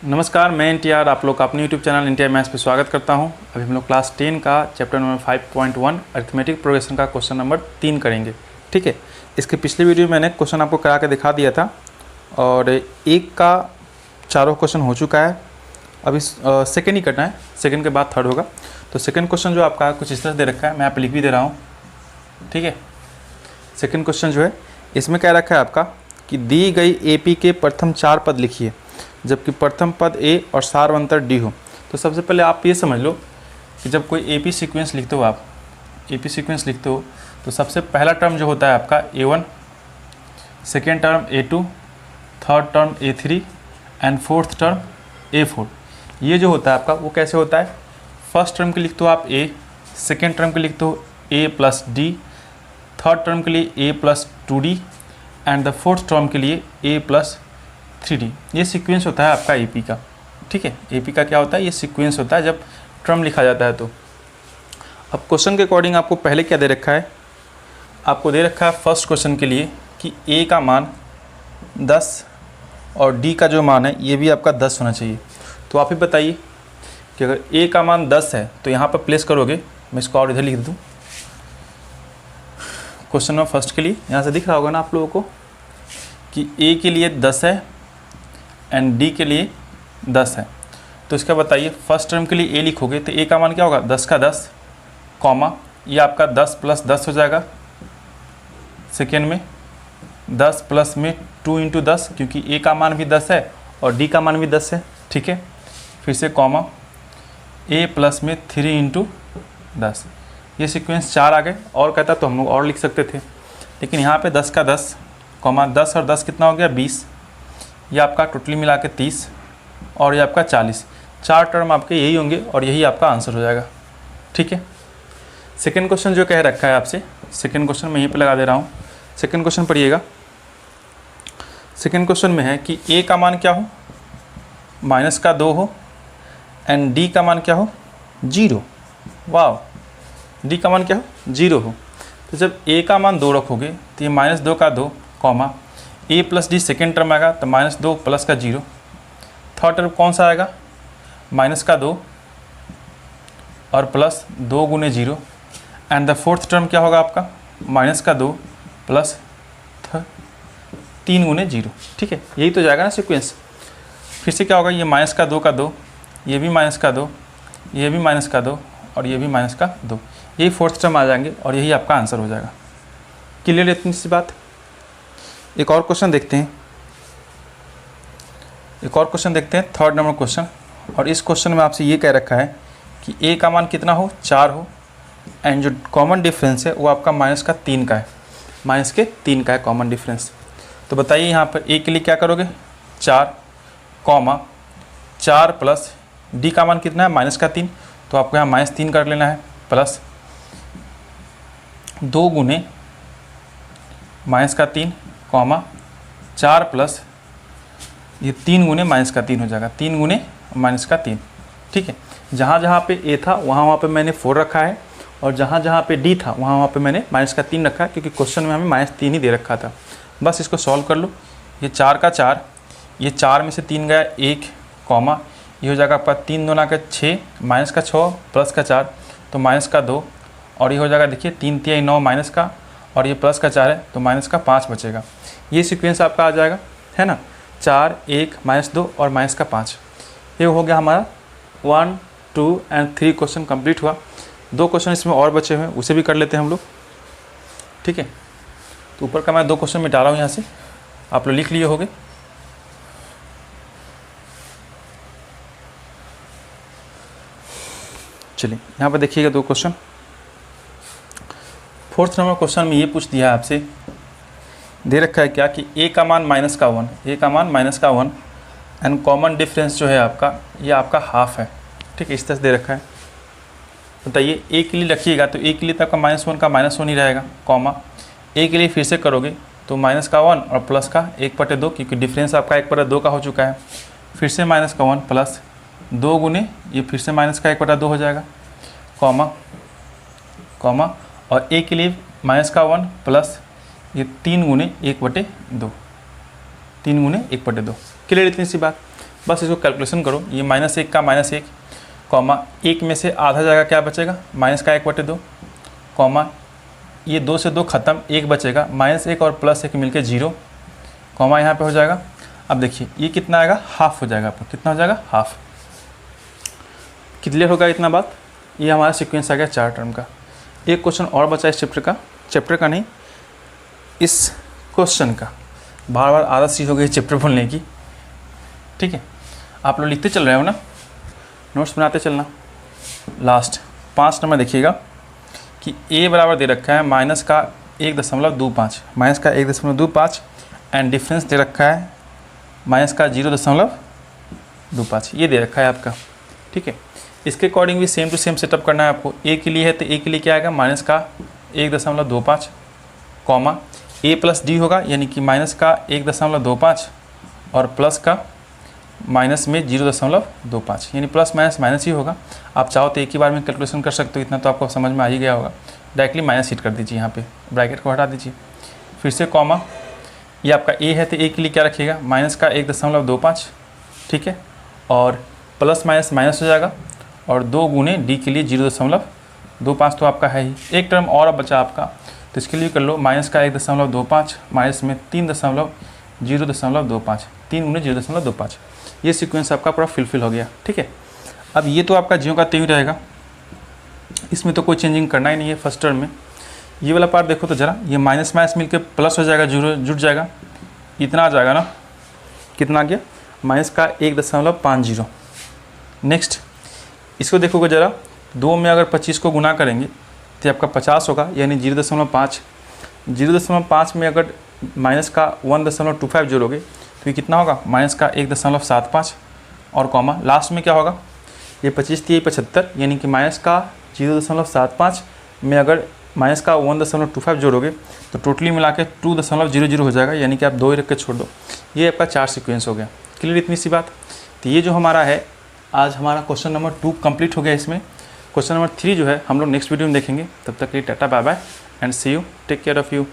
नमस्कार, मैं NTR आप लोग का अपने YouTube चैनल NTR मैथ्स पे स्वागत करता हूं। अभी हम लोग क्लास 10 का चैप्टर नंबर 5.1 अरिथमेटिक प्रोग्रेशन का क्वेश्चन नंबर 3 करेंगे। ठीक है, इसके पिछले वीडियो में मैंने क्वेश्चन आपको करा के दिखा दिया था और एक का चारों क्वेश्चन हो चुका है। अभी सेकेंड ही करना है, सेकेंड के बाद थर्ड होगा। तो सेकेंड क्वेश्चन जो आपका कुछ इस तरह दे रखा है, मैं यहाँ पे लिख भी दे रहा हूँ। ठीक है, सेकेंड क्वेश्चन जो है इसमें क्या रखा है आपका कि दी गई AP के प्रथम 4 पद लिखिए जबकि प्रथम पद A और सारवंतर D हो। तो सबसे पहले आप ये समझ लो कि जब कोई AP सीक्वेंस लिखते हो, आप AP सीक्वेंस लिखते हो तो सबसे पहला टर्म जो होता है आपका A1, second term A2, third term A3 and fourth term A4। ये जो होता है आपका वो कैसे होता है, फर्स्ट टर्म के लिखते हो आप A, सेकेंड टर्म के लिखते हो A plus D, third term के लिए A plus 2D and the fourth term के लिए A प्लस 3D। ये सीक्वेंस होता है आपका AP का। ठीक है, AP का क्या होता है, ये सीक्वेंस होता है जब टर्म लिखा जाता है। तो अब क्वेश्चन के अकॉर्डिंग आपको पहले क्या दे रखा है, आपको दे रखा है फर्स्ट क्वेश्चन के लिए कि A का मान 10 और D का जो मान है ये भी आपका 10 होना चाहिए। तो आप ही बताइए कि अगर A का मान 10 है तो यहाँ पर प्लेस करोगे, मैं इसको और इधर लिख दूँ। क्वेश्चन नंबर फर्स्ट के लिए यहाँ से दिख रहा होगा ना आप लोगों को कि A के लिए 10 है एंड D के लिए 10 है। तो इसका बताइए फर्स्ट टर्म के लिए A लिखोगे तो A का मान क्या होगा, 10 का 10 कॉमा ये आपका 10 प्लस 10 हो जाएगा। सेकेंड में 10 प्लस में 2 इंटू 10 क्योंकि A का मान भी 10 है और D का मान भी 10 है। ठीक है, फिर से कॉमा A प्लस में 3 इंटू 10। ये सीक्वेंस 4 आ गए। और कहता तो हम लोग और लिख सकते थे, लेकिन यहाँ पे 10 का 10 कॉमा 10 और 10 कितना हो गया, 20। ये आपका टोटली मिला के 30 और ये आपका 40। 4 टर्म आपके यही होंगे और यही आपका आंसर हो जाएगा। ठीक है, सेकेंड क्वेश्चन जो कह रखा है आपसे, सेकेंड क्वेश्चन मैं यहीं पे लगा दे रहा हूँ। सेकेंड क्वेश्चन पढ़िएगा। सेकेंड क्वेश्चन में है कि A का मान क्या हो, -2 हो एंड D का मान क्या हो, 0। वाह, D का मान क्या हो, 0 हो। तो जब A का मान 2 रखोगे तो ये -2 का 2 comma A plus D second term आएगा तो -2 प्लस का 0। थर्ड टर्म कौन सा आएगा, -2 और प्लस 2 गुने 0 एंड द फोर्थ टर्म क्या होगा आपका, -2 प्लस 3 गुने 0। ठीक है, यही तो जाएगा ना सीक्वेंस। फिर से क्या होगा, ये -2 का 2, ये भी -2, ये भी -2 और ये भी -2। यही फोर्थ टर्म आ जाएंगे और यही आपका आंसर हो जाएगा। क्लियर इतनी सी बात। एक और क्वेश्चन देखते हैं, थर्ड नंबर क्वेश्चन। और इस क्वेश्चन में आपसे ये कह रखा है कि A का मान कितना हो, 4 हो एंड जो कॉमन डिफरेंस है वो आपका -3 का है, -3 का है कॉमन डिफरेंस। तो बताइए यहाँ पर A के लिए क्या करोगे, 4 कॉमा 4 प्लस D का मान कितना है, -3। तो आपको यहाँ -3 कर लेना है प्लस 2 गुने -3 कॉमा 4 प्लस ये 3 गुने -3 हो जाएगा, 3 गुने -3। ठीक है, जहाँ जहाँ पे A था वहाँ पे मैंने 4 रखा है और जहाँ जहाँ पे D था वहाँ पे मैंने -3 रखा है, क्योंकि क्वेश्चन में हमें -3 ही दे रखा था। बस इसको सॉल्व कर लो। ये 4 का 4, ये 4 में से 3 गया 1 कॉमा ये हो जाएगा आपका 3 दूना का 6 माइनस का 6 प्लस का 4 तो -2 और ये हो जाएगा, देखिए 3 3 9 माइनस का और ये प्लस का 4 है तो -5 बचेगा। ये सीक्वेंस आपका आ जाएगा, है ना, 4 1 -2 और -5। ये हो गया हमारा 1 2 एंड 3 क्वेश्चन कंप्लीट हुआ। 2 क्वेश्चन इसमें और बचे हुए हैं, उसे भी कर लेते हैं हम लोग। ठीक है, तो ऊपर का मैं 2 क्वेश्चन मिटा रहा हूँ, यहाँ से आप लोग लिख लिए होंगे। चलिए यहाँ पर देखिएगा 2 क्वेश्चन। फोर्थ नंबर क्वेश्चन में ये पूछ दिया है आपसे, दे रखा है क्या कि A का मान -1, A का मान -1 एंड कॉमन डिफरेंस जो है आपका ये आपका हाफ है। ठीक है, इस तरह से दे रखा है। बताइए A के लिए रखिएगा तो A के लिए तो आपका -1 का -1 ही रहेगा कॉमा A के लिए फिर से करोगे तो -1 और प्लस का 1/2, क्योंकि डिफरेंस आपका 1/2 का हो चुका है। फिर से -1 प्लस 2 गुने ये फिर से -1/2 हो जाएगा कॉमा और A के लिए -1 प्लस ये 3 गुने 1/2, 3 गुने 1/2। क्लियर इतनी सी बात। बस इसको कैलकुलेशन करो। ये -1 का -1 कॉमा 1 में से आधा जाएगा, क्या बचेगा -1/2 कॉमा ये 2 से 2 खत्म, 1 बचेगा, -1 और +1 मिलके 0 कॉमा यहाँ पे हो जाएगा। अब देखिए ये कितना आएगा, हाफ हो जाएगा आपको, कितना हो जाएगा हाफ। क्लियर होगा इतना बात। ये हमारा सीक्वेंस आ गया 4 टर्म का। एक क्वेश्चन और बचा इस चैप्टर का नहीं, इस क्वेश्चन का। बार बार आदत सी हो गई चैप्टर बोलने की, ठीक है। आप लोग लिखते चल रहे हो ना, नोट्स बनाते चलना। लास्ट 5 नंबर देखिएगा कि a बराबर दे रखा है -1.25, -1.25 एंड डिफरेंस दे रखा है -0.25, ये दे रखा है आपका, ठीक है। इसके अकॉर्डिंग भी सेम टू सेम सेटअप करना है आपको। a के लिए है तो a के लिए क्या आएगा, -1.25 कॉमा a + d होगा, यानी कि -1.25 और प्लस का माइनस में 0.25, यानी प्लस माइनस माइनस ही होगा। आप चाहो तो एक ही बार में कैलकुलेशन कर सकते हो, इतना तो आपको समझ में आ ही गया होगा। डायरेक्टली माइनस हिट कर दीजिए, यहाँ पे ब्रैकेट को हटा दीजिए, फिर से कॉमा, ये आपका a है तो a के लिए क्या रखिएगा, -1.25, ठीक है, और प्लस माइनस माइनस हो जाएगा, और 2 गुने d के लिए 0.25 तो आपका है ही। एक टर्म और अब बचा आपका, तो इसके लिए कर लो -1.25 माइनस में 3.025, 3 गुने 0.25, ये सीक्वेंस आपका पूरा फिलफिल हो गया, ठीक है। अब ये तो आपका ज्यों का त्यों ही रहेगा, इसमें तो कोई चेंजिंग करना ही नहीं है फर्स्ट टर्म में। ये वाला पार्ट देखो तो ज़रा, ये माइनस माइनस मिलके प्लस हो जाएगा, जुड़ जाएगा, इतना आ जाएगा ना, कितना आ गया -1.50। नेक्स्ट इसको देखोगे ज़रा, 2 में अगर 25 को गुना करेंगे तो आपका 50 होगा, यानी 0.5, 0.5 में अगर -1.25 जोड़ोगे तो ये कितना होगा, -1.75 और कॉमा लास्ट में क्या होगा, ये 25 थी, ये 75, यानी कि -0.75 में अगर -1.25 जोड़ोगे तो टोटली मिला के 2.00 हो जाएगा, यानी कि आप 2 ही रख के छोड़ दो। ये आपका 4 सीक्वेंस हो गया। क्लियर इतनी सी बात। तो ये जो हमारा है, आज हमारा क्वेश्चन नंबर 2 कंप्लीट हो गया। इसमें क्वेश्चन नंबर 3 जो है हम लोग नेक्स्ट वीडियो में देखेंगे। तब तक के लिए tata bye bye and see you, take care of you.